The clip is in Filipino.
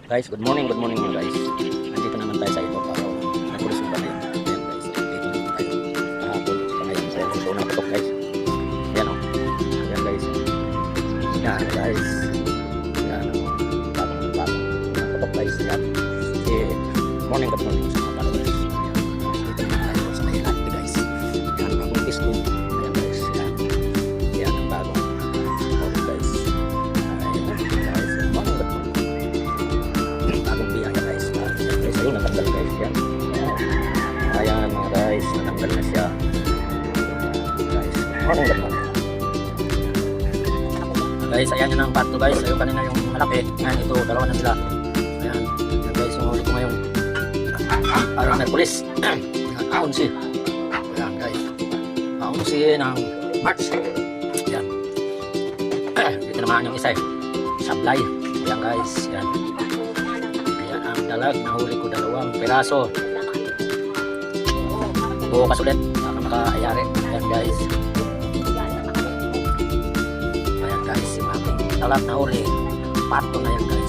Guys, good morning mga guys. Nandito naman tayo sa ito para nagpulis ng balay. Ayan guys, dito naman tayo. Kahapon, sa ngayon, sa ito na patok guys. Ayan o. Ayan guys. Ayan guys. Ayan o. Batang patok guys. Ayan. Good morning sa mga followers. Dito naman tayo sa may lahat guys. Ayan, bagong pisto. Ayan guys. Ayan. Ayan ang bagong. Okay guys. Ayan guys. Bagong biyaya guys. Guys, ayun, natanggal guys yan. Ayan mga guys, natanggal na siya. Guys, morning naman. Guys, ayan yun ang part 2 guys. Ayun kanina yung malaki. Ayan, ito, dalawa na sila. Ayan, ayan guys, yung huli ko ngayon. Parang Merkulis. Aunsi. Ayan guys. Aunsi ng March. Ayan. Dito naman yung isa eh. Sablay. Ayan guys. Ayan. Dalag, nahuli ko 2 piraso. Bukas ulit baka makaayari. Ayan guys. Ayan guys, yung aking dalag nahuli. Pato na yan guys.